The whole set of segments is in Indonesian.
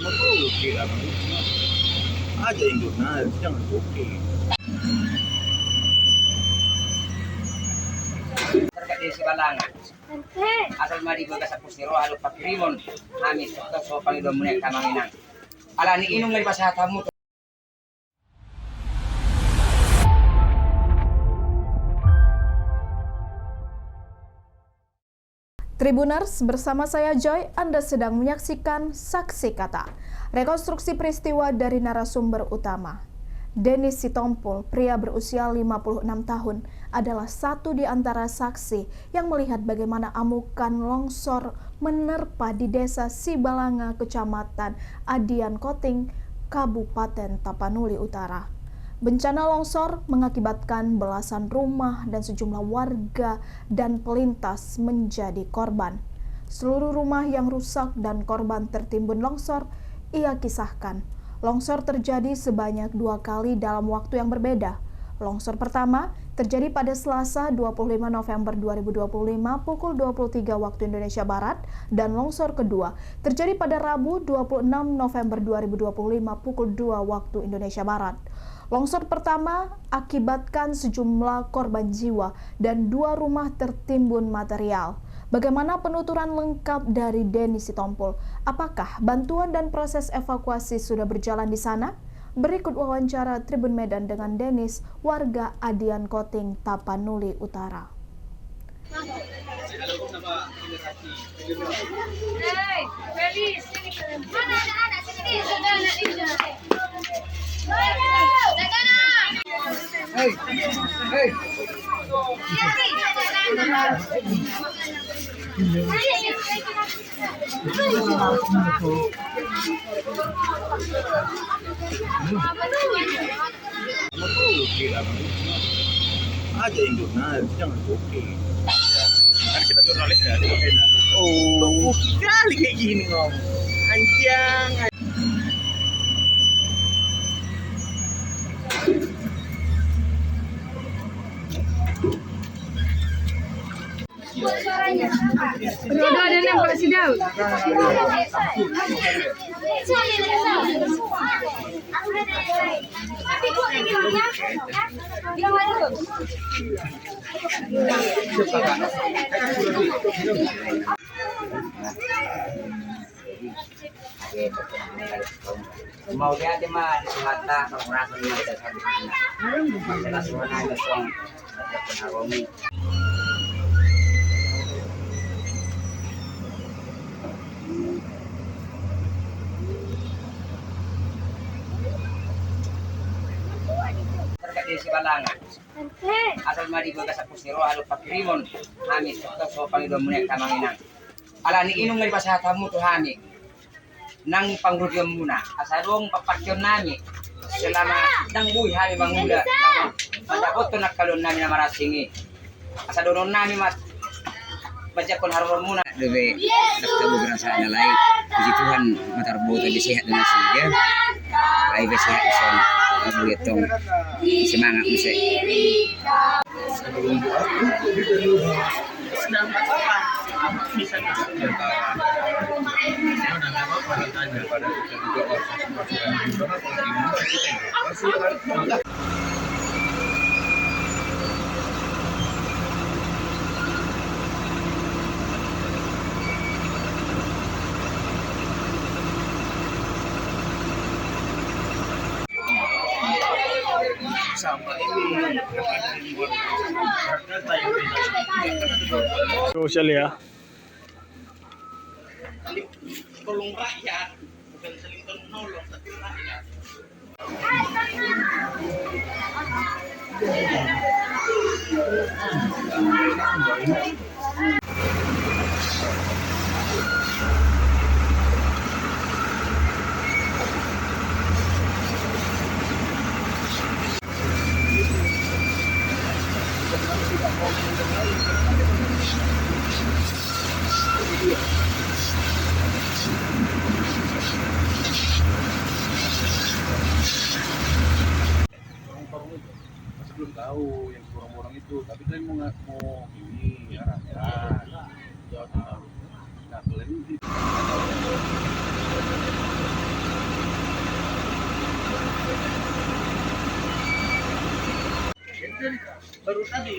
Oke lah, aja Indonesia jangan oke. Terkait di Sibalangan. Asal mari baga sa pustiro alo pakirimon amin to so pangidom mo nek tamanginan. Ala ni inong nga pasahata mo. Tribuners, bersama saya Joy, Anda sedang menyaksikan Saksi Kata. Rekonstruksi peristiwa dari narasumber utama. Denis Sitompul, pria berusia 56 tahun, adalah satu di antara saksi yang melihat bagaimana amukan longsor menerpa di desa Sibalanga, Kecamatan Adian Koting, Kabupaten Tapanuli Utara. Bencana longsor mengakibatkan belasan rumah dan sejumlah warga dan pelintas menjadi korban. Seluruh rumah yang rusak dan korban tertimbun longsor, ia kisahkan. Longsor terjadi sebanyak 2 kali dalam waktu yang berbeda. Longsor pertama terjadi pada Selasa 25 November 2025 pukul 23 waktu Indonesia Barat dan longsor kedua terjadi pada Rabu 26 November 2025 pukul 2 waktu Indonesia Barat. Longsor pertama akibatkan sejumlah korban jiwa dan 2 rumah tertimbun material. Bagaimana penuturan lengkap dari Denis Sitompul? Apakah bantuan dan proses evakuasi sudah berjalan di sana? Berikut wawancara Tribun Medan dengan Denis, warga Adian Koting, Tapanuli Utara. Oke lah, aja Indonesia jangan oke. Kan kita jurnalis ya, enak. Oh, kali kayak gini ngomong. Anjang. Udah ada nembak si Daud. Mau dia mah disihata kalau merasa ni ada satu. Masalah semua ada song. Ada pengaromi. Terkait di Sibalangan. Asal mari baga sa pustiro alo pakirimon amin to so pangidom mo nek tamanginan. Ala ni inong nga pasahata mo to hani. Nang pangrudyom muna. Asalong papakyon nami. Selama nang buhay kami mangula. Madakot to nagkalon namin na marasingi. Asadonon namin Bajakon harus muna. Debe nagtabo berasa na lain. Puji Tuhan matarbuta di sehat dan siga. Ay sehat ison. Abulitong semangat bisa. Sama ini sosial ya. Tolong rakyat, bukan saling menolong, tapi rakyat. Masih belum tahu yang orang-orang itu, tapi kalian mau ini arahkan. Nah, kalian Baru tadi.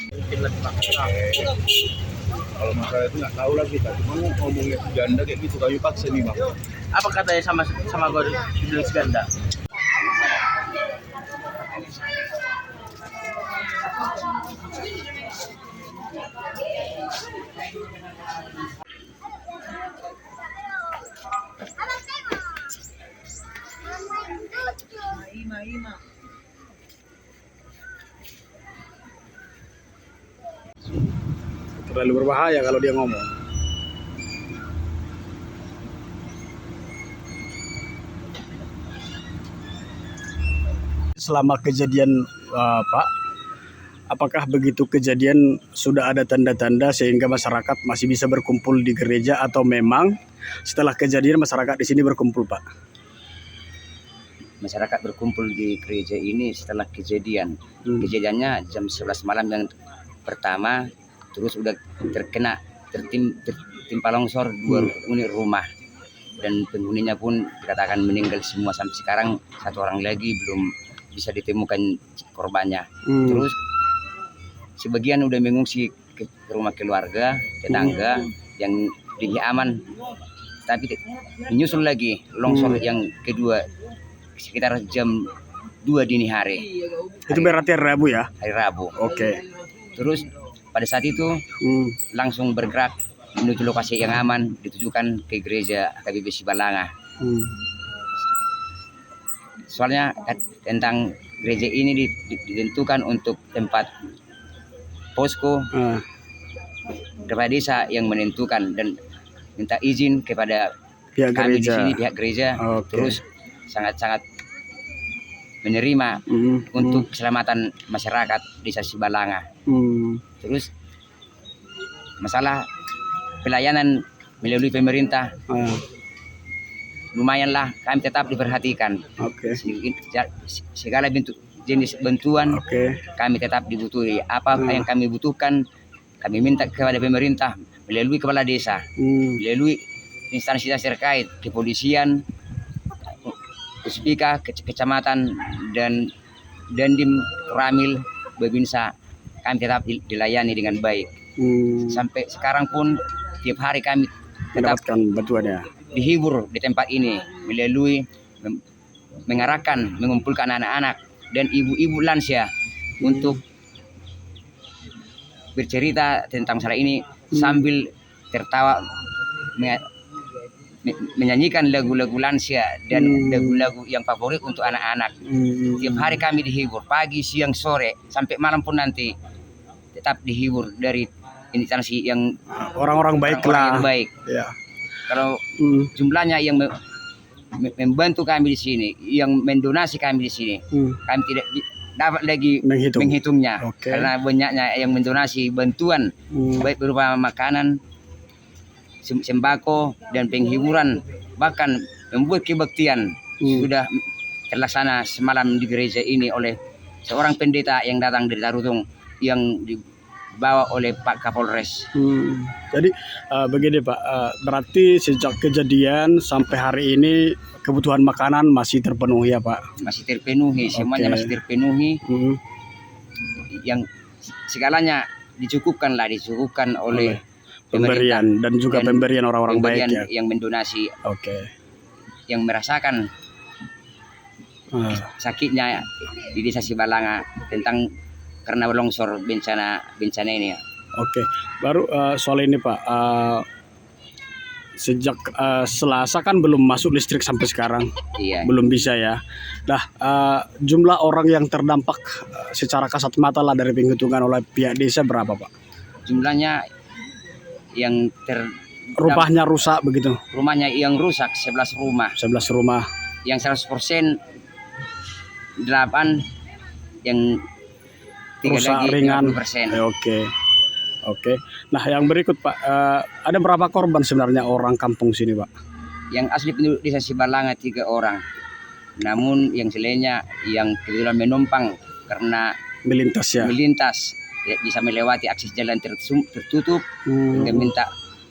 Mungkin lagi paksa. Kalau masalah itu nggak tahu lagi tadi. Mau ngomongnya ganda kayak gitu kami paksa nih bang. Apa katanya sama gue bilang ganda? Terlalu berbahaya kalau dia ngomong. Selama kejadian Pak, apakah begitu kejadian sudah ada tanda-tanda sehingga masyarakat masih bisa berkumpul di gereja atau memang setelah kejadian masyarakat di sini berkumpul Pak? Masyarakat berkumpul di gereja ini setelah kejadian. Kejadiannya jam 11 malam yang pertama, terus udah tertimpa longsor 2 unit rumah, dan penghuninya pun dikatakan meninggal semua. Sampai sekarang 1 orang lagi belum bisa ditemukan korbannya. Terus sebagian udah mengungsi ke rumah keluarga, tetangga yang di aman, tapi menyusul lagi longsor yang kedua sekitar jam 2 dini hari. Itu berarti hari Rabu ya? Hari Rabu. Oke. Terus pada saat itu langsung bergerak menuju lokasi yang aman, ditujukan ke gereja AKBP Sibalanga. Soalnya tentang gereja ini ditentukan untuk tempat posko kepala desa yang menentukan dan minta izin kepada Pihak kami di gereja. sini, pihak gereja. Terus sangat-sangat menerima untuk keselamatan masyarakat desa Sibalanga. Terus masalah pelayanan melalui pemerintah, lumayanlah kami tetap diperhatikan. Segala bentuk jenis bantuan kami tetap dibutuhi. Apa yang kami butuhkan kami minta kepada pemerintah melalui kepala desa, melalui instansi terkait, kepolisian, Puspika, kecamatan, dan Dandim, Ramil, Babinsa. Kami tetap dilayani dengan baik. Sampai sekarang pun tiap hari kami tetap Mendapatkan bantuannya. dihibur di tempat ini melalui mengarahkan, mengumpulkan anak-anak dan ibu-ibu lansia untuk bercerita tentang masalah ini sambil tertawa, menyanyikan lagu-lagu lansia dan lagu-lagu yang favorit untuk anak-anak. Tiap hari kami dihibur, pagi, siang, sore, sampai malam pun nanti tetap dihibur dari instansi yang Orang-orang baik orang-orang lah. yang baik. Ya. Kalau jumlahnya yang membantu kami di sini, yang mendonasi kami di sini, kami tidak dapat lagi menghitungnya. Karena banyaknya yang mendonasi bantuan baik berupa makanan, sembako, dan penghiburan, bahkan membuat kebaktian sudah terlaksana semalam di gereja ini oleh seorang pendeta yang datang dari Tarutung yang dibawa oleh Pak Kapolres. Jadi begini Pak, berarti sejak kejadian sampai hari ini kebutuhan makanan masih terpenuhi ya Pak? Masih terpenuhi, semuanya masih terpenuhi. Yang segalanya dicukupkan oleh pemberian dan juga pemberian orang-orang baik ya. Yang mendonasi, yang merasakan sakitnya di desa Sibalanga karena longsor bencana ini. Baru soal ini Pak, sejak Selasa kan belum masuk listrik sampai sekarang. Iya. Belum bisa ya. Nah, jumlah orang yang terdampak secara kasat mata lah dari penghitungan oleh pihak desa berapa Pak? Jumlahnya yang rumahnya rusak begitu. Rumahnya yang rusak 11 rumah. 11 rumah. Yang 100% 8, yang 3 rusak lagi ringan. 50%. Oke. Nah, yang berikut Pak, ada berapa korban sebenarnya orang kampung sini Pak? Yang asli penduduk desa Sibalanga 3 orang. Namun yang selainnya yang kebetulan menumpang karena melintas tidak bisa melewati akses jalan tertutup, hingga minta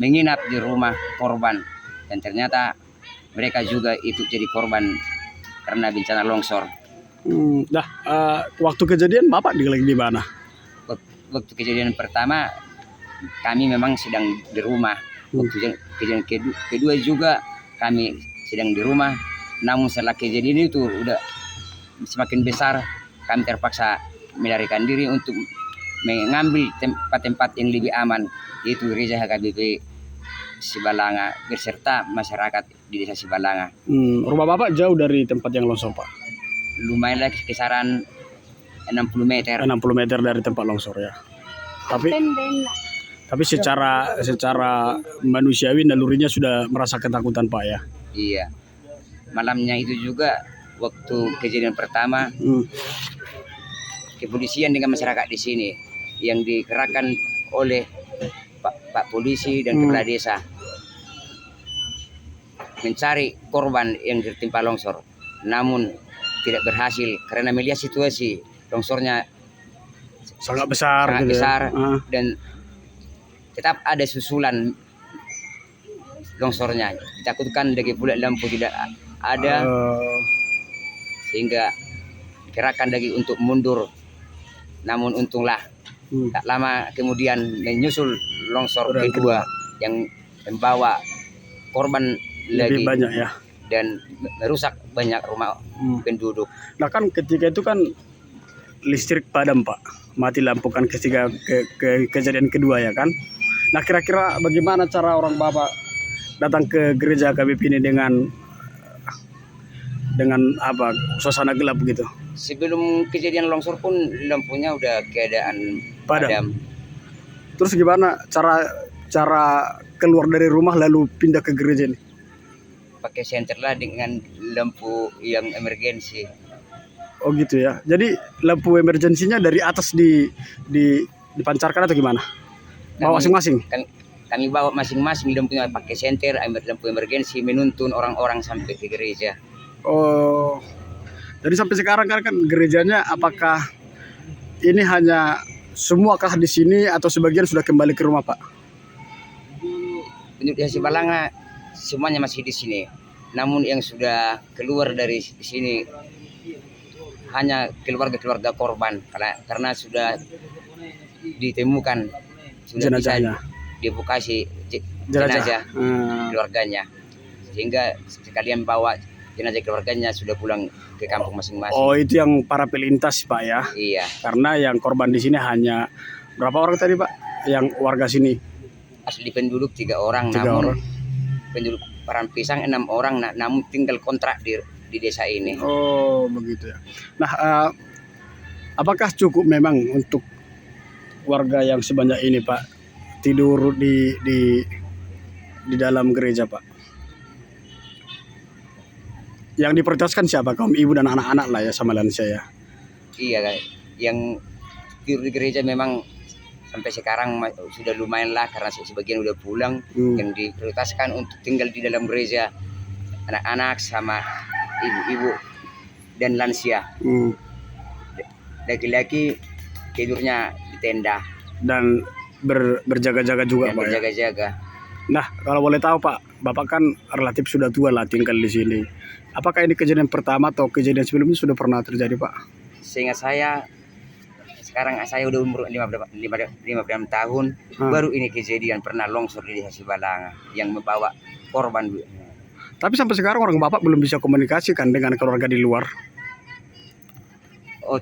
menginap di rumah korban, dan ternyata mereka juga itu jadi korban karena bencana longsor. Waktu kejadian Bapak lagi di mana? Waktu kejadian pertama kami memang sedang di rumah. Waktu kejadian kedua juga kami sedang di rumah. Namun setelah kejadian itu udah semakin besar, kami terpaksa melarikan diri untuk mengambil tempat-tempat yang lebih aman, yaitu gereja HKBP Sibalanga beserta masyarakat di desa Sibalanga. Rumah Bapak jauh dari tempat yang longsor, Pak? Lumayan lah, kisaran 60 meter. 60 meter dari tempat longsor ya. Tapi secara manusiawi nalurinya sudah merasa ketakutan, Pak ya. Iya. Malamnya itu juga waktu kejadian pertama, kepolisian dengan masyarakat di sini yang dikerahkan oleh Pak Polisi dan Kepala Desa mencari korban yang tertimpa longsor, namun tidak berhasil karena melihat situasi longsornya sangat besar, dan tetap ada susulan longsornya. Ditakutkan lagi pula lampu tidak ada, sehingga dikerahkan lagi untuk mundur. Namun untunglah tak lama kemudian menyusul longsor kedua yang membawa korban lebih lagi banyak ya, dan merusak banyak rumah penduduk. Nah kan ketika itu kan listrik padam, Pak, mati lampu kan ketika kejadian kedua ya kan. Nah kira-kira bagaimana cara orang Bapak datang ke gereja KBP ini dengan apa, suasana gelap gitu? Sebelum kejadian longsor pun lampunya udah keadaan padam. Terus gimana cara keluar dari rumah lalu pindah ke gereja ini? Pakai senter lah dengan lampu yang emergensi. Oh gitu ya. Jadi lampu emergensinya dari atas dipancarkan atau gimana? Bawa masing-masing? Kami bawa masing-masing lampunya, pakai senter, lampu emergensi, menuntun orang-orang sampai ke gereja. Oh, jadi sampai sekarang kan gerejanya apakah ini hanya semuakah di sini atau sebagian sudah kembali ke rumah, Pak? Penduduk desa Sibalanga semuanya masih di sini. Namun yang sudah keluar dari sini hanya keluarga-keluarga korban karena sudah ditemukan, sudah jenazahnya, bisa dievokasi jenazah keluarganya, sehingga sekalian bawa jenazah keluarganya sudah pulang ke kampung masing-masing. Oh, itu yang para pelintas, Pak ya? Iya. Karena yang korban di sini hanya berapa orang tadi, Pak? Yang warga sini? Asli penduduk 3 orang, namun penduduk Parangpisang 6 orang, namun tinggal kontrak di desa ini. Oh, begitu ya. Nah, apakah cukup memang untuk warga yang sebanyak ini, Pak, tidur di dalam gereja, Pak? Yang diprioritaskan siapa? Kaum ibu dan anak-anak lah ya, sama lansia ya. Iya, yang tidur di gereja memang sampai sekarang sudah lumayan lah karena sebagian udah pulang. Yang diprioritaskan untuk tinggal di dalam gereja anak-anak sama ibu-ibu dan lansia. Laki-laki tidurnya di tenda dan berjaga-jaga juga, Pak. Berjaga-jaga. Nah, kalau boleh tahu, Pak, Bapak kan relatif sudah tua lah tinggal di sini. Apakah ini kejadian pertama atau kejadian sebelumnya sudah pernah terjadi, Pak? Seingat saya, sekarang saya udah umur 56 tahun, baru ini kejadian pernah longsor di desa Sibalanga yang membawa korban. Tapi sampai sekarang orang Bapak belum bisa komunikasikan dengan keluarga di luar? Oh,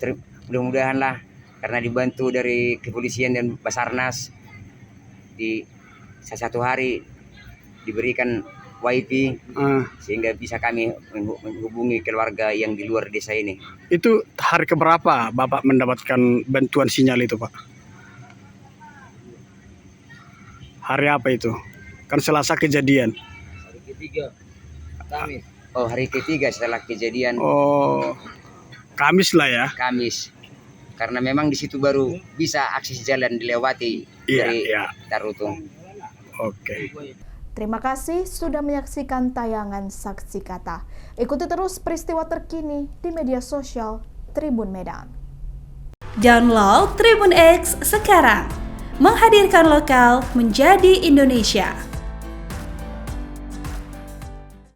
mudah-mudahan lah, karena dibantu dari kepolisian dan Basarnas, di satu hari diberikan WiFi sehingga bisa kami menghubungi keluarga yang di luar desa ini. Itu hari keberapa Bapak mendapatkan bantuan sinyal itu, Pak? Hari apa itu? Kan Selasa kejadian. Hari ketiga, Kamis. Oh, hari ketiga setelah kejadian. Oh, Kamis lah ya. Kamis. Karena memang di situ baru bisa akses jalan dilewati dari Tarutung. Oke. Terima kasih sudah menyaksikan tayangan Saksi Kata. Ikuti terus peristiwa terkini di media sosial Tribun Medan. Download Tribun X sekarang. Menghadirkan lokal menjadi Indonesia.